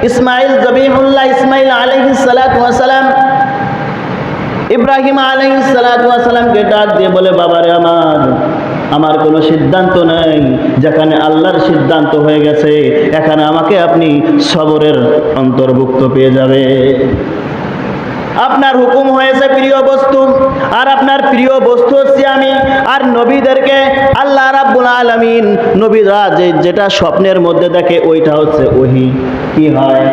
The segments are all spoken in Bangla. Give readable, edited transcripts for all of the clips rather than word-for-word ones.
ইসমাইল জবিহুল্লাহ ইসমাইল আলাইহিস সালাতু ওয়াস সালাম ইব্রাহিম আলাইহিস সালাতু ওয়াস সালামকে ডাক দিয়ে বলে, বাবারে আমার কোনো সিদ্ধান্ত নেই, যেখানে আল্লাহর সিদ্ধান্ত হয়ে গেছে এখানে আমাকে আপনি সবরের অন্তর্ভুক্ত পেয়ে যাবে। আপনার হুকুম হয়েছে প্রিয় বস্তু, আর আপনার প্রিয় বস্তু হচ্ছে আমি। আর নবীদেরকে আল্লাহ রাব্বুল আলামিন নবীরা যেটা স্বপ্নের মধ্যে দেখে ওইটা হচ্ছে ওহী। কি হয়?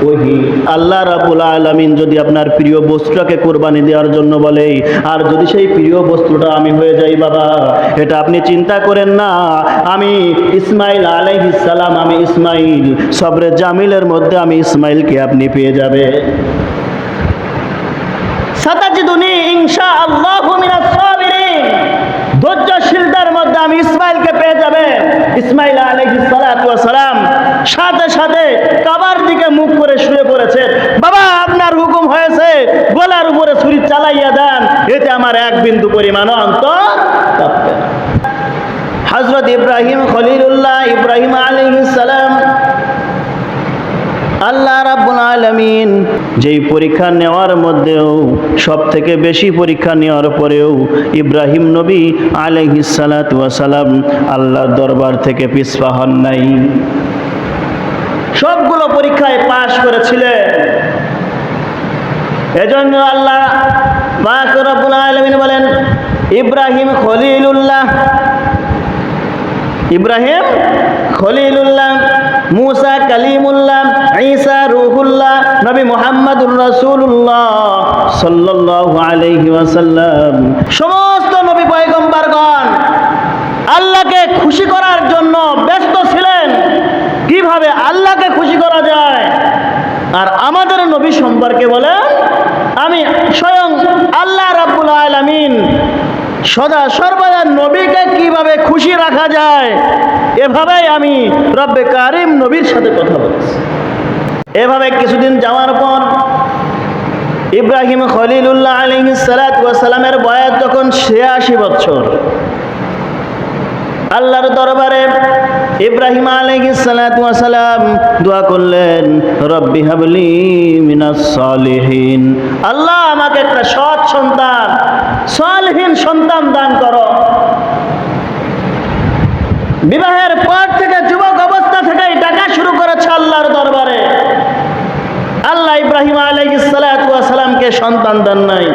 ওহী। আল্লাহ রাব্বুল আলামিন যদি আপনার প্রিয় বস্তুটাকে কুরবানি দেওয়ার জন্য বলে, আর যদি সেই প্রিয় বস্তুটা আমি হয়ে যাই, বাবা এটা আপনি চিন্তা করেন না, আমি ইসমাইল আলাইহিস সালাম, আমি ইসমাইল সবরে জামিলের মধ্যে আমি ইসমাইলকে আপনি পেয়ে যাবে। সাতাজিদুনি ইনশাআল্লাহু মিনাস সাবিরিন, ধৈর্যশীলদের মধ্যে আমি ইসমাইলকে পেয়ে যাবে। ইসমাইল আলাইহিস সালাতু ওয়াস সালাম সাথে সাথে কাবার দিকে মুখ করে শুয়ে পড়েছে। বাবা আপনার হুকুম হয়েছে, গলার উপরে ছুরি চালাইয়া দেন, এতে আমার এক বিন্দু পরিমাণও অন্তর কাঁপবে না। হযরত ইব্রাহিম খলিলুল্লাহ ইব্রাহিম আলাইহিস সালাম, আল্লাহ রাব্বুল আলামিন যেই পরীক্ষা নেওয়ার মধ্যেও সব থেকে বেশি পরীক্ষা নেওয়ার পরেও ইব্রাহিম নবী আলাইহিস সালাতু ওয়াস সালাম আল্লাহর দরবার থেকে পিছপা হন নাই, সবগুলো পরীক্ষায় পাশ করেছিলেন। এজন্য আল্লাহ পাক রব্বুল আলামিন বলেন, ইব্রাহিম খলিলুল্লাহ, ইব্রাহিম খলিলুল্লাহ, মুসা কালিমুল্লাহ, ঈসা রূহুল্লাহ, নবী মুহাম্মদুর রাসূলুল্লাহ সাল্লাল্লাহু আলাইহি ওয়াসাল্লাম, সমস্ত নবী পয়গম্বরগণ আল্লাহকে খুশি করার জন্য ব্যস্ত ছিলেন, কিভাবে আল্লাহকে খুশি করা যায়। আর আমাদের নবী সম্পর্কে বলেন, আমি স্বয়ং আল্লাহ রাব্বুল আলামিন সদা সর্বদা নবীকে কিভাবে খুশি রাখা যায় এভাবেই আমি রব্বে কারিম নবীর সাথে কথা বলছি। এভাবে কিছুদিন যাওয়ার পর ইব্রাহিম খলিলুল্লাহ আলাইহিস সালাতু ওয়াস সালামের বয়স যখন ৮৬ বছর, আল্লাহর দরবারে ইব্রাহিম আলাইহিস সালাতু ওয়াস সালাম দোয়া করলেন, রব্বি হাবলি মিনাস সালিহিন, আল্লাহ আমাকে একটা সৎ সন্তান, সালিহিন সন্তান দান করো। বিবাহের পর থেকে যুবক অবস্থা থেকেই ডাকা শুরু করেছে আল্লাহর দরবারে। আল্লাহ ইব্রাহিম আলাইহিস সালাতু ওয়াস সালামকে সন্তান দেন নাই।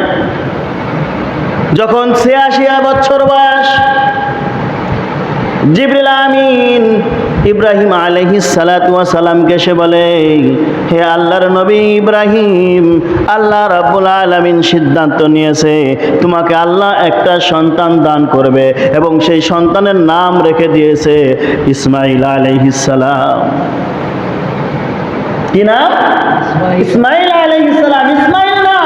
যখন ৮৬ বছর বয়স, জিবরিল আমিন ইব্রাহিম আলাইহিস সালাতু ওয়াস সালামকে সে বলে, হে আল্লাহর নবী ইব্রাহিম, আল্লাহ রাব্বুল আলামিন সিদ্ধান্ত নিয়েছে তোমাকে আল্লাহ একটা সন্তান দান করবে, এবং সেই সন্তানের নাম রেখে দিয়েছে ইসমাইল আলাইহিস সালাম। কি নাম? ইসমাইল আলাইহিস সালাম। ইসমাইল না,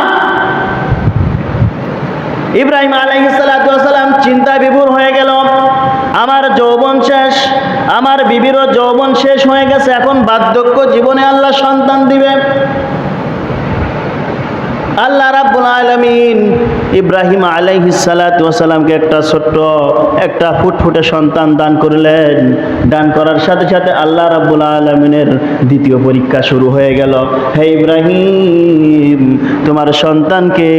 ইব্রাহিম আলাইহিস সালাতু ওয়াস সালাম চিন্তায় বিভোর হয়ে গেল, আমার যৌবন শেষ, আমার বিবিরও যৌবন শেষ হয়ে গেছে, এখন বার্ধক্য জীবনে আল্লাহ সন্তান দিবে। আল্লাহ রাব্বুল আলামিন ইব্রাহিম আলাইহিস সালাতু ওয়াস সালামকে একটা ছোট্ট একটা ফুটফুটে সন্তান দান করলেন। দান করার সাথে সাথে আল্লাহ রাব্বুল আলামিনের দ্বিতীয় পরীক্ষা শুরু হয়ে গেল। হে ইব্রাহিম, তোমার সন্তানকে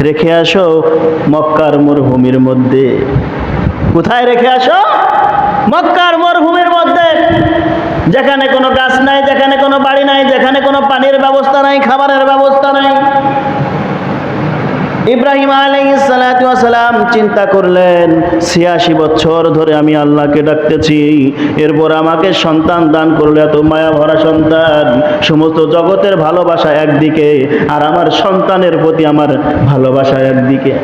রেখে আসো মক্কার মরুভূমির মধ্যে। কোথায় রেখে আসো? মক্কার মরুভূমির মধ্যে, যেখানে কোনো গাছ নাই, যেখানে কোনো বাড়ি নাই, যেখানে কোনো পানির ব্যবস্থা নাই, খাবারের ব্যবস্থা নাই। ইব্রাহিম আলাইহিস সালাতু ওয়াস সালাম চিন্তা করলেন, ৮৬ বছর ধরে আমি আল্লাহকে ডাকতেছি, এরপর আমাকে সন্তান দান করলে, এত মায়া ভরা সন্তান, সমস্ত জগতের ভালোবাসা একদিকে, আর আমার সন্তানের প্রতি আমার ভালোবাসা একদিকে।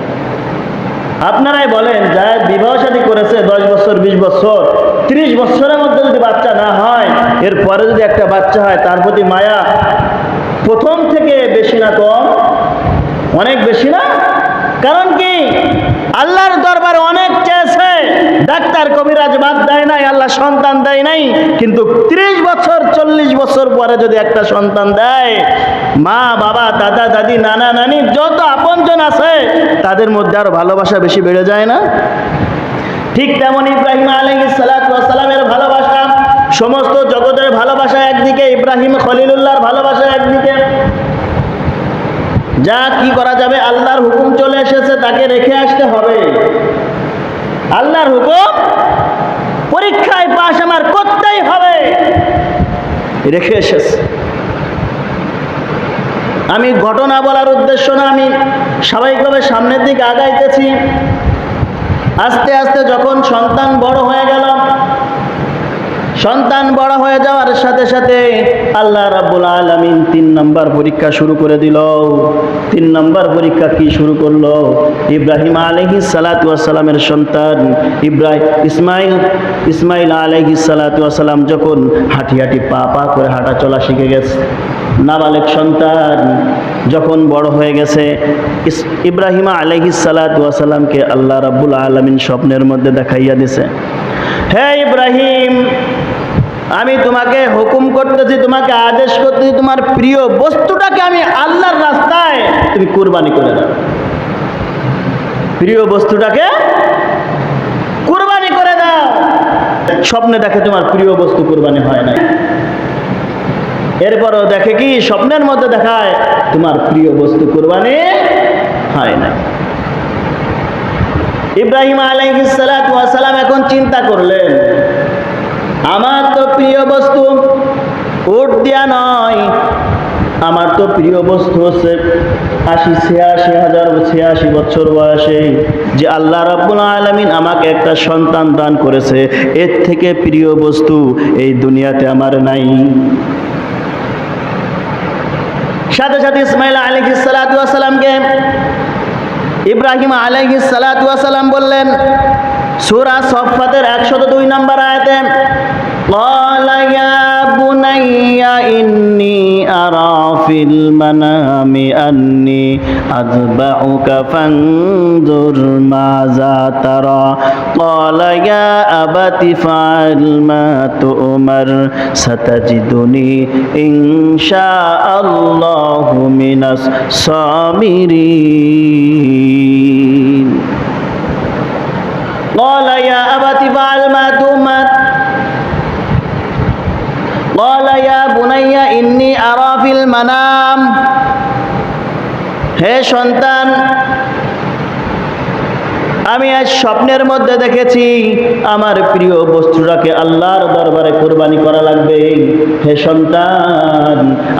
আপনারাই বলেন, যারা বিবাহ শাদী করেছে 10 বছর 20 বছর 30 বছরের মধ্যে যদি বাচ্চা না হয়, এরপরে যদি একটা বাচ্চা হয়, তার প্রতি মায়া প্রথম থেকে বেশি না কম? অনেক বেশি না? কারণ কি, আল্লাহর দরবারে অনেক চেয়েছে, ডাক্তার কবিরাজ বাদ দেয় নাই, আল্লাহ সন্তান দেয় নাই, কিন্তু 30 বছর 40 বছর পরে যদি একটা সন্তান দেয়, মা বাবা দাদা দাদি নানা নানি যত আপনজন আছে তাদের মধ্যে আরো ভালোবাসা বেশি বেড়ে যায় না? ঠিক তেমন ইব্রাহিম আলাইহিস সালাতু ওয়াস সালামের ভালোবাসা সমস্ত জগতের ভালোবাসা একদিকে, ইব্রাহিম খলিলুল্লাহর ভালোবাসা একদিকে। যা কি করা যাবে, আল্লাহর হুকুম চলে এসেছে, তাকে রেখে আসতে হবে। আল্লাহর হুকুম, পরীক্ষায় পাশ আমার করতেই হবে, রেখে এসেছে। আমি ঘটনা বলার উদ্দেশ্য না, আমি স্বাভাবিকভাবে সামনের দিকে আগাইতেছি। আস্তে আস্তে যখন সন্তান বড় হয়ে গেল, সন্তান বড় হয়ে যাওয়ার সাথে সাথে আল্লাহ রাব্বুল আলামিন 3 নম্বর পরীক্ষা শুরু করে দিল। 3 নম্বর পরীক্ষা কি শুরু করলো? ইব্রাহিম আলাইহিস সালাতু ওয়াস সালামের সন্তান ইসমাইল আলাইহিস সালাতু ওয়াস সালাম যখন হাঁটি হাঁটি পা পা করে হাঁটা চলা শিখে গেছে, নাবালেগ সন্তান যখন বড় হয়ে গেছে, ইব্রাহিম আলাইহিস সালাতু ওয়াস সালামকে আল্লাহ রাব্বুল আলামিন স্বপ্নের মধ্যে দেখাইয়া দিয়েছে, হে ইব্রাহিম, আমি তোমাকে হুকুম করতেছি, তোমাকে আদেশ করতেছি, তোমার প্রিয় বস্তুটাকে আমি আল্লাহর রাস্তায় তুমি কুরবানি করে দাও। প্রিয় বস্তুটাকে কুরবানি করে দাও। স্বপ্নে দেখে তোমার প্রিয় বস্তু কুরবানি হয় না, এরপরও দেখে কি স্বপ্নের মধ্যে দেখায় তোমার প্রিয় বস্তু কুরবানি হয় না। ইব্রাহিম আলাইহিস সালাতু ওয়াস সালাম এখন চিন্তা করলেন, আমার তো প্রিয় বস্তু উট দিয়া নয়, আমার তো প্রিয় বস্তু হচ্ছে ৮৬ বছর বয়সে যে আল্লাহ রাব্বুল আলামিন আমাকে একটা সন্তান দান করেছে, এর থেকে প্রিয় বস্তু এই দুনিয়াতে আমার নাই। সাথে সাথে ইসমাইল আলাইহিস সালাতু ওয়াস সালামকে ইব্রাহিম আলাইহিস সালাতু ওয়াস সালাম বললেন সূরা সফফাতের ১০২ নম্বর আয়াতে, ক্বালা ইয়া বুনাইয়া ইন্নী আরা ফিল মানামি আন্নী আযবাহুকা ফানজুর মাযা তারা, ক্বালা ইয়া আবাতি ফাআল মা তু'মার সাতাজিদুনি ইনশাআল্লাহু মিনাস সাবিরিন। قال يا أبت فعل ما تؤمر قال يا بني إني أرى في المنام, হে সন্তান, আমি আজ স্বপ্নের মধ্যে দেখেছি আমার প্রিয় বস্তুটাকে আল্লাহর দরবারে কুরবানি করা লাগবে। হে সন্তান,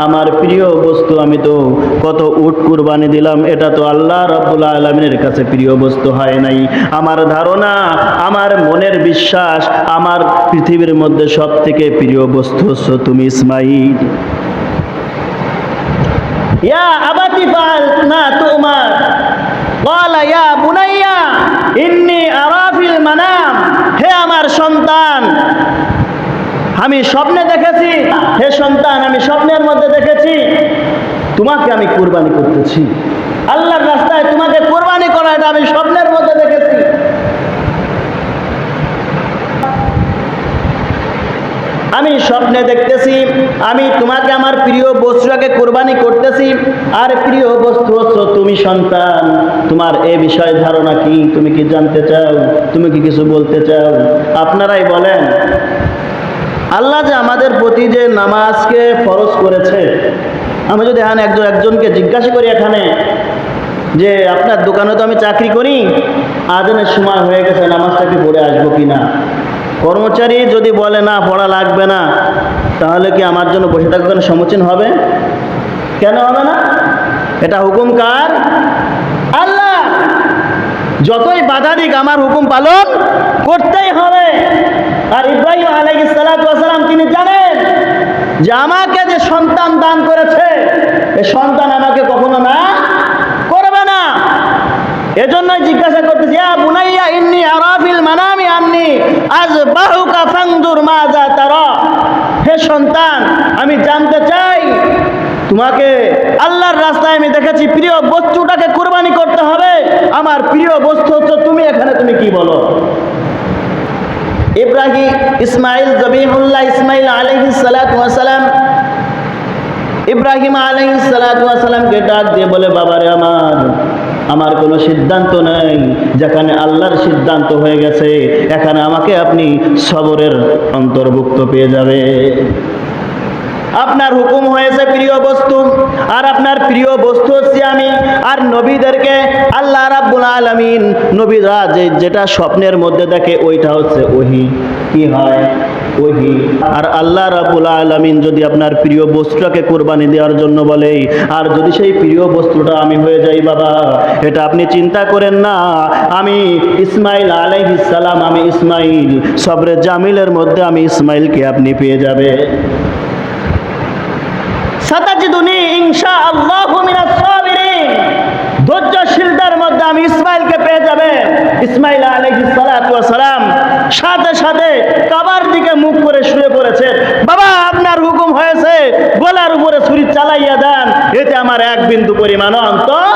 আমার প্রিয় বস্তু আমি তো কত উট কুরবানি দিলাম, এটা তো আল্লাহ রাব্বুল আলামিনের কাছে প্রিয় বস্তু হয় নাই। আমার ধারণা, আমার মনের বিশ্বাস, আমার পৃথিবীর মধ্যে সব থেকে প্রিয় বস্তু হচ্ছে তুমি ইসমাইল। ইয়া আবাতি ফাআল মা তু'মার ক্বালা ইয়া বুনাইয়া ইন্নী আরা ফিল মানাম, হে আমার সন্তান, আমি স্বপ্নে দেখেছি, হে সন্তান, আমি স্বপ্নের মধ্যে দেখেছি তোমাকে আমি কুরবানি করতেছি, আল্লাহর রাস্তায় তোমাকে কুরবানি করা, এটা আমি স্বপ্নের মধ্যে দেখেছি। আমি স্বপ্নে দেখতেছি আমি তোমাকে আমার প্রিয় বস্তুটাকে কুরবানি করতেছি, আর প্রিয় বস্তু হচ্ছে তুমি সন্তান। তোমার এ বিষয়ে ধারণা কি? তুমি কি জানতে চাও? তুমি কি কিছু বলতে চাও? আপনারাই বলেন, আল্লাহ যে আমাদের প্রতি যে নামাজকে ফরজ করেছে, আমি যদি এখানে একজনকে জিজ্ঞাসা করি এখানে যে আপনার দোকানে তো আমি চাকরি করি, আজানের সময় হয়ে গেছে, নামাজটা কি পড়ে আসবো কিনা, কর্মচারী যদি বলে না পড়া লাগবে না, তাহলে কি আমার জন্য বসে থাকার কোনো সম্মুখীন হবে? কেন হবে না? এটা হুকুম কার? আল্লাহ। যতই বাধা দিক আমার হুকুম পালন করতেই হবে। আর ইব্রাহিম আলাইহিস সালাতু ওয়াস সালাম তিনি জানেন যে আমাকে যে সন্তান দান করেছে, এই সন্তান আমাকে কখনো না করবে না। এজন্যই জিজ্ঞাসা করতেছি, ইয়া বুনাইয়া ইন্নী আরা ফিল মানামি আন্নী আযবাহুকা ফানজুর মাযা তারা, হে সন্তান, আমি জানতে চাই তোমাকে আল্লাহর রাস্তায় আমি দেখেছি প্রিয় বস্তুটাকে কুরবানি করতে হবে, আমার প্রিয় বস্তু হচ্ছে তুমি, এখানে তুমি কি বলো? ইসমাইল আলাইহিস সালাতু ওয়াস সালাম ইব্রাহিম আলাইহিস সালাতু ওয়াস সালামকে ডাক দিয়ে বলে, বাবারে আমার, আমার কোনো সিদ্ধান্ত নেই, যেখানে আল্লাহর সিদ্ধান্ত হয়ে গেছে এখানে আমাকে আপনি সবরের অন্তর্ভুক্ত পেয়ে যাবে। আপনার হুকুম হয়েছে প্রিয় বস্তু, আর আপনার প্রিয় বস্তু হচ্ছে আমি। আর নবীদেরকে আল্লাহ রাব্বুল আলামিন নবীরা যেটা স্বপ্নের মধ্যে দেখে ওইটা হচ্ছে ওহী। কি হয়? ওহী। আর আল্লাহ রাব্বুল আলামিন যদি আপনার প্রিয় বস্তুটাকে কুরবানি দেওয়ার জন্য বলে, আর যদি সেই প্রিয় বস্তুটা আমি হয়ে যাই, বাবা এটা আপনি চিন্তা করেন না, আমি ইসমাইল আলাইহিস সালাম, আমি ইসমাইল, সবরে জামিলের মধ্যে আমি ইসমাইলকে আপনি পেয়ে যাবে। সাতাজিদুনি ইনশাআল্লাহু মিনাস সাবিরিন, ধৈর্যশীলদের মধ্যে আমি ইসমাইলকে পেয়ে যাবে। ইসমাইল আলাইহিস সালাতু ওয়াস সালাম সাথে সাথে কাবার দিকে মুখ করে শুয়ে পড়েছে। বাবা আপনার হুকুম হয়েছে গলার উপরে ছুরি চালাইয়া দেন, এতে আমার এক বিন্দু পরিমাণ অন্তর